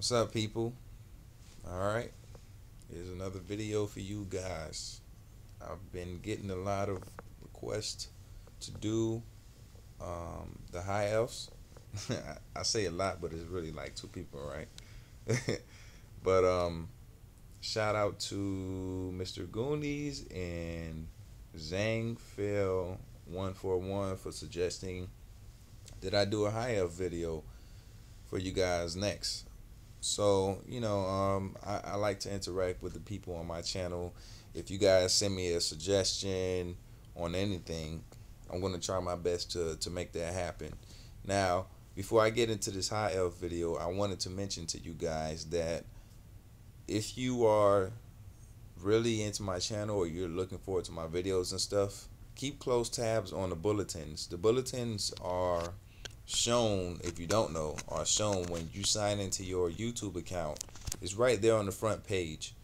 What's up, people? Alright, here's another video for you guys. I've been getting a lot of requests to do the high elves. I say a lot, but it's really like two people, right? But shout out to Mr. Goonies and Zangfail141 for suggesting that I do a high elf video for you guys next. So, I like to interact with the people on my channel. If you guys send me a suggestion on anything, I'm going to try my best to make that happen. Now, before I get into this high elf video, I wanted to mention to you guys that if you are really into my channel or you're looking forward to my videos and stuff, keep close tabs on the bulletins. The bulletins are shown, if you don't know, are shown when you sign into your YouTube account. It's right there on the front page.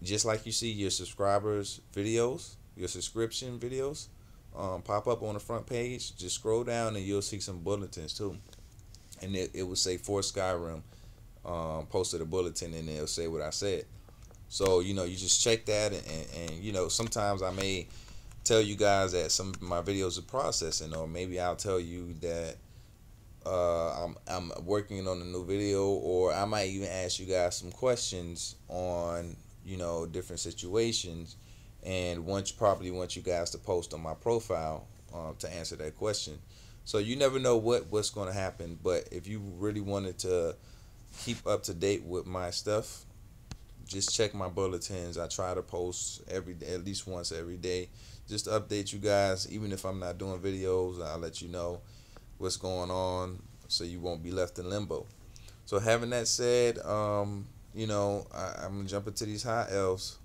Just like you see your subscribers videos, your subscription videos pop up on the front page, just scroll down and you'll see some bulletins too. And it will say for Skyrim, posted a bulletin, and it'll say what I said. So you just check that, and sometimes I may tell you guys that some of my videos are processing, or maybe I'll tell you that I'm working on a new video, or I might even ask you guys some questions on different situations, and probably want you guys to post on my profile to answer that question. So you never know what's going to happen, but if you really wanted to keep up to date with my stuff, just check my bulletins. I try to post every day, at least once every day, just to update you guys. Even if I'm not doing videos, I'll let you know what's going on, so you won't be left in limbo. So having that said, I'm gonna jump into these high elves.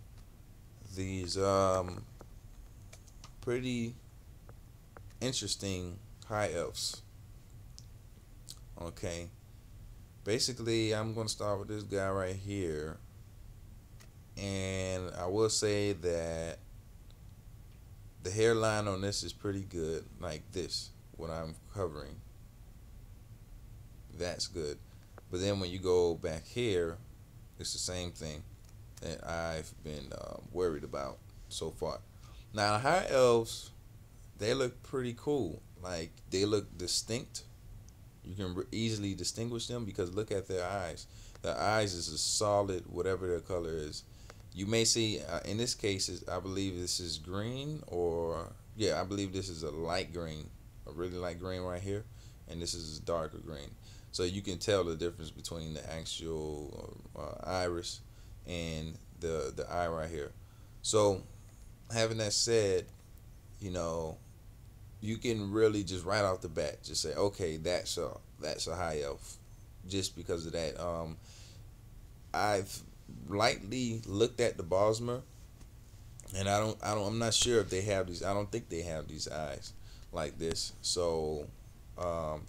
These pretty interesting high elves. Okay, basically I'm gonna start with this guy right here, and I will say that the hairline on this is pretty good, like this, what I'm covering. That's good. But then when you go back here, it's the same thing that I've been worried about so far. Now the high elves, they look pretty cool. Like, they look distinct. You can easily distinguish them because look at their eyes. Their eyes is a solid, whatever their color is. You may see in this case, I believe this is green, or yeah, I believe this is a light green, a really light green right here, and this is a darker green. So you can tell the difference between the actual iris and the eye right here. So having that said, you can really just right off the bat just say, okay, that's a high elf, just because of that. I've lightly looked at the Bosmer, and I'm not sure if they have these. I don't think they have these eyes like this. So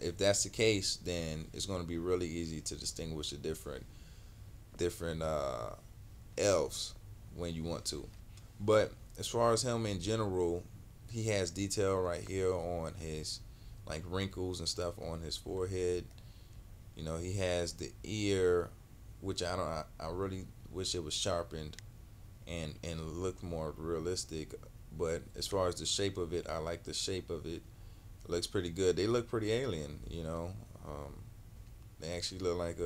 if that's the case, then it's going to be really easy to distinguish the different elves when you want to. But as far as him in general, he has detail right here on his, like, wrinkles and stuff on his forehead. He has the ear, which I really wish it was sharpened and looked more realistic. But as far as the shape of it, I like the shape of it. It looks pretty good. They look pretty alien, they actually look like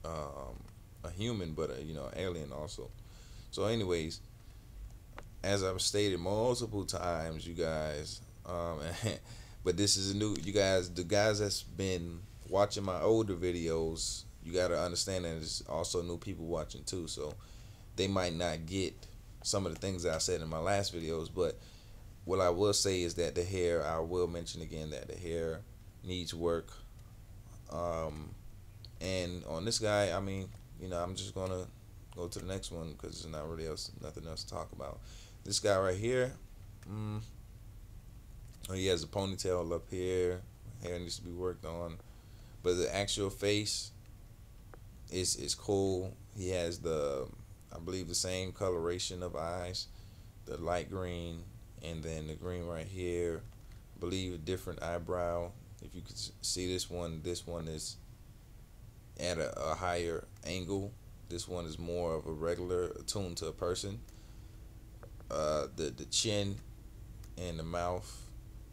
a human, but alien also. So anyways, as I've stated multiple times, you guys, but this is a new, the guys that's been watching my older videos, you got to understand that there's also new people watching too, so they might not get some of the things that I said in my last videos. But what I will say is that the hair, I will mention again that the hair needs work. And on this guy, I mean, I'm just gonna go to the next one because there's not really nothing else to talk about. This guy right here, he has a ponytail up here. Hair needs to be worked on, but the actual face is cool. He has I believe the same coloration of eyes, the light green, and then the green right here. I believe a different eyebrow. If you could see this one is at a higher angle. This one is more of a regular attuned to a person. The chin and the mouth.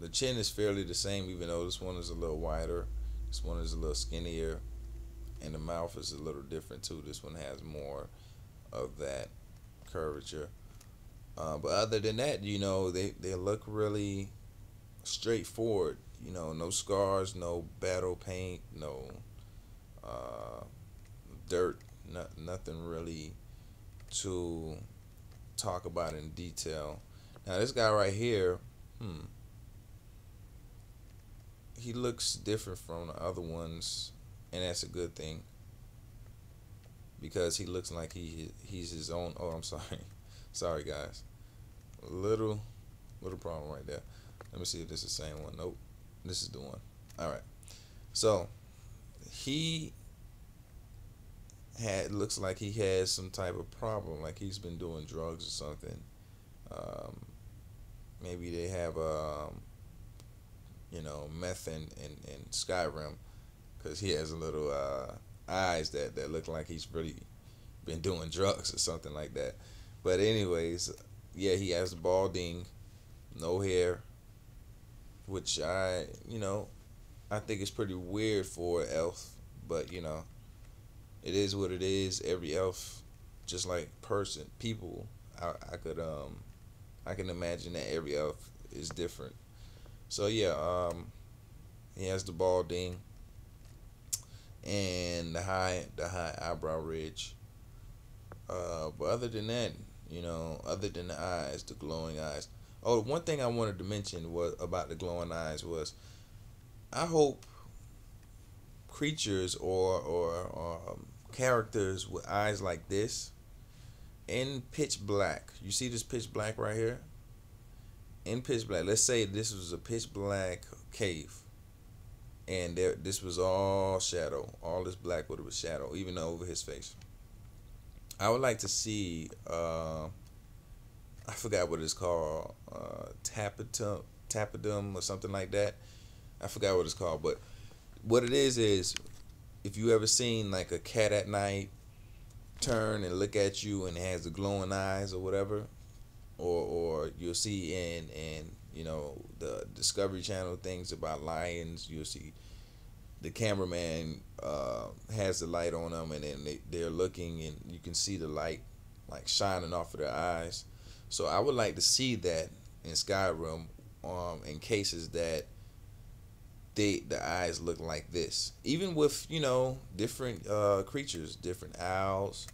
The chin is fairly the same, even though this one is a little wider. This one is a little skinnier, and the mouth is a little different too. This one has more of that curvature. But other than that, they look really straightforward. No scars, no battle paint, no dirt, nothing really to talk about in detail. Now this guy right here, he looks different from the other ones, and that's a good thing because he looks like he's his own. Oh, I'm sorry, sorry guys, little problem right there. Let me see if this is the same one. Nope, this is the one. All right, so he looks like he has some type of problem, like he's been doing drugs or something. Maybe they have meth in Skyrim, because he has a little eyes that look like he's really been doing drugs or something like that. But anyways, yeah, he has balding, no hair, which I think is pretty weird for an elf, but it is what it is. Every elf, just like people, I can imagine that every elf is different. So yeah, he has the balding and the high eyebrow ridge. But other than that, other than the eyes, the glowing eyes. Oh, one thing I wanted to mention was about the glowing eyes was, I hope creatures or characters with eyes like this in pitch black. You see this pitch black right here? In pitch black. Let's say this was a pitch black cave, and this was all shadow. All this black would have been shadow, even over his face. I would like to see. I forgot what it's called. Tapetum or something like that. I forgot what it's called, but what it is if you ever seen like a cat at night turn and look at you and it has the glowing eyes or whatever, or you'll see in the Discovery Channel things about lions, you'll see the cameraman has the light on them, and then they're looking and you can see the light like shining off of their eyes. So I would like to see that in Skyrim, in cases that the eyes look like this, even with different creatures, different owls.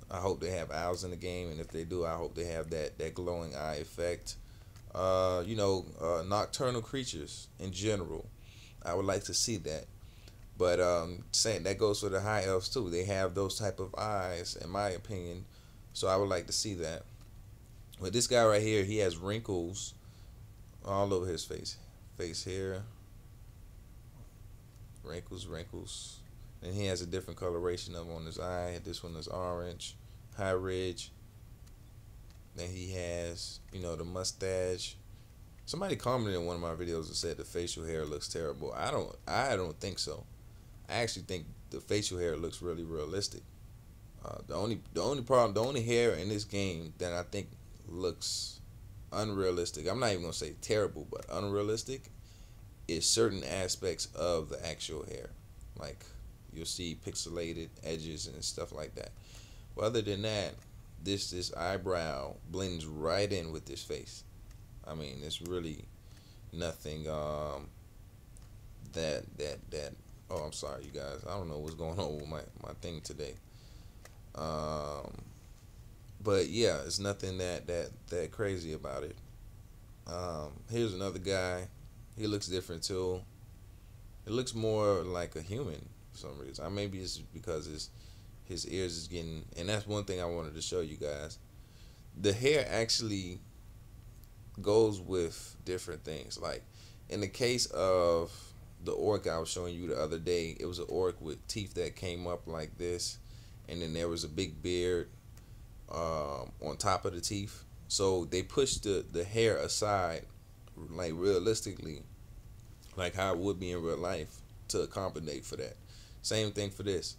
I hope they have owls in the game, and if they do, I hope they have that glowing eye effect. Nocturnal creatures in general, I would like to see that. But saying that goes for the high elves too. They have those type of eyes, in my opinion. So I would like to see that. But this guy right here, he has wrinkles all over his face. Face here. Wrinkles. And he has a different coloration of on his eye. This one is orange. High ridge. Then he has, the mustache. Somebody commented in one of my videos and said the facial hair looks terrible. I don't think so. I actually think the facial hair looks really realistic. The only hair in this game that I think looks unrealistic, I'm not even gonna say terrible, but unrealistic, is certain aspects of the actual hair. Like you'll see pixelated edges and stuff like that. But other than that, this eyebrow blends right in with this face. I mean, it's really nothing that oh, I'm sorry you guys, I don't know what's going on with my thing today. But yeah, it's nothing that crazy about it. Here's another guy. He looks different too. It looks more like a human for some reason. Maybe it's because his ears is getting, and that's one thing I wanted to show you guys. The hair actually goes with different things. Like in the case of the orc I was showing you the other day, it was an orc with teeth that came up like this, and then there was a big beard on top of the teeth. So they pushed the hair aside, like realistically, like how it would be in real life, to accommodate for that. Same thing for this.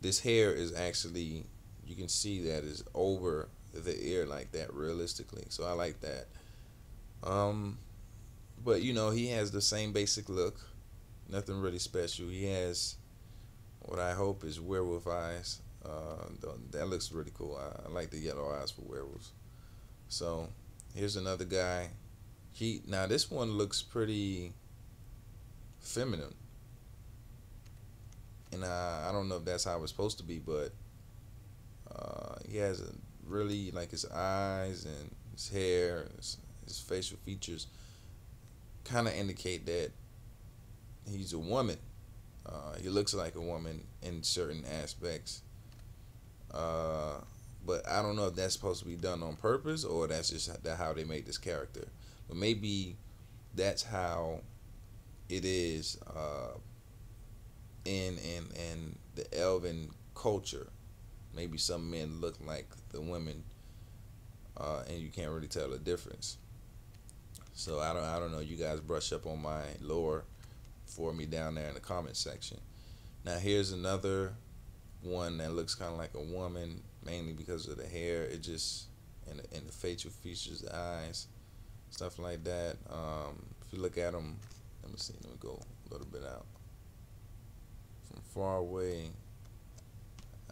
This hair is actually, you can see that is over the ear like that realistically. So I like that. Um, but he has the same basic look. Nothing really special. He has what I hope is werewolf eyes. That looks really cool. I like the yellow eyes for werewolves. So here's another guy. Now this one looks pretty feminine, and I don't know if that's how it's supposed to be, but he has a really, like, his eyes and his hair, his facial features kind of indicate that he's a woman. He looks like a woman in certain aspects. Uh, but I don't know if that's supposed to be done on purpose or that's just how they made this character. But maybe that's how it is in the elven culture. Maybe some men look like the women, and you can't really tell the difference. So I don't know. You guys brush up on my lore for me down there in the comment section. Now here's another one that looks kind of like a woman, mainly because of the hair. It just and the facial features, the eyes, stuff like that. If you look at them, let me see. Let me go a little bit out from far away.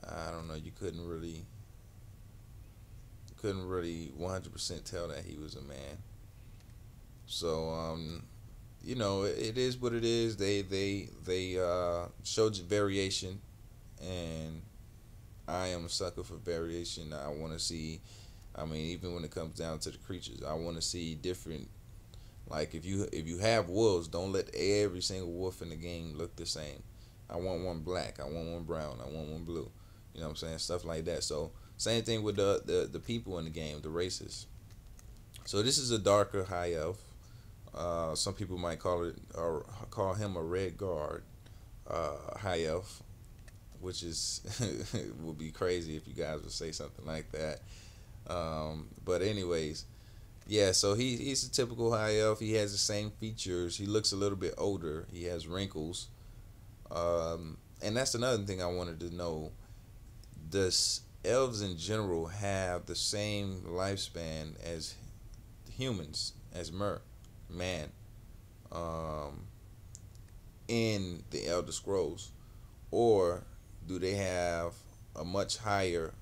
I don't know. You couldn't really 100% tell that he was a man. So it is what it is. They showed variation, and I am a sucker for variation. I want to see. I mean, even when it comes down to the creatures, I want to see different. Like if you have wolves, don't let every single wolf in the game look the same. I want one black. I want one brown. I want one blue. You know what I'm saying? Stuff like that. So same thing with the people in the game, the races. So this is a darker high elf. Some people might call him a red guard high elf, which is would be crazy if you guys would say something like that. But anyways, yeah. So he's a typical high elf. He has the same features. He looks a little bit older. He has wrinkles. And that's another thing I wanted to know. Does elves in general have the same lifespan as humans, as man, in the Elder Scrolls, or do they have a much higher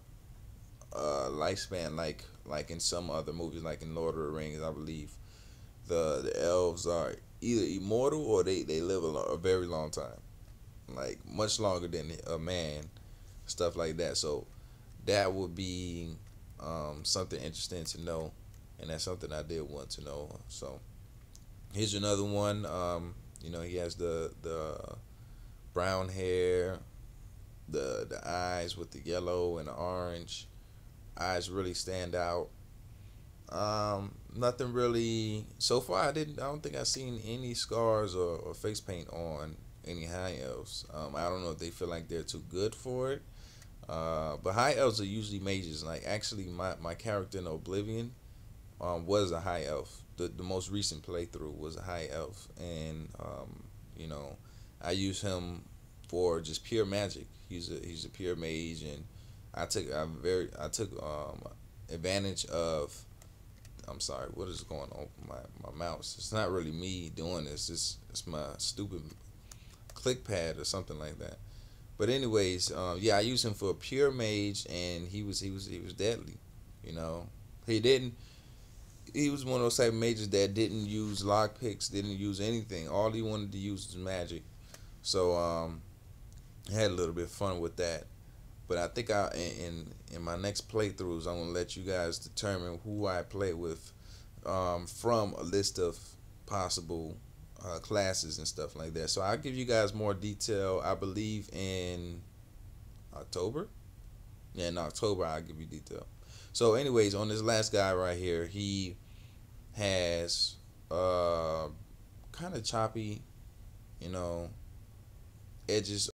lifespan, like in some other movies, like in Lord of the Rings? I believe the elves are either immortal or they live a very long time, like much longer than a man, stuff like that. So that would be something interesting to know, and that's something I did want to know. So here's another one. He has the brown hair, the eyes with the yellow and the orange. Eyes really stand out. Nothing really so far. I don't think I've seen any scars or face paint on any high elves. I don't know if they feel like they're too good for it. But high elves are usually mages. Like actually, my character in Oblivion was a high elf. The most recent playthrough was a high elf, and I use him for just pure magic. He's a pure mage, and I took advantage of. I'm sorry, what is going on with my mouse? It's not really me doing this. It's my stupid click pad or something like that. But anyways, yeah, I used him for a pure mage, and he was deadly. He was one of those type of mages that didn't use lock picks, didn't use anything. All he wanted to use was magic. So I had a little bit of fun with that. But I think in my next playthroughs, I'm gonna let you guys determine who I play with from a list of possible classes and stuff like that. So I'll give you guys more detail. I believe in October. Yeah, in October I'll give you detail. So anyways, on this last guy right here, he has kind of choppy, edges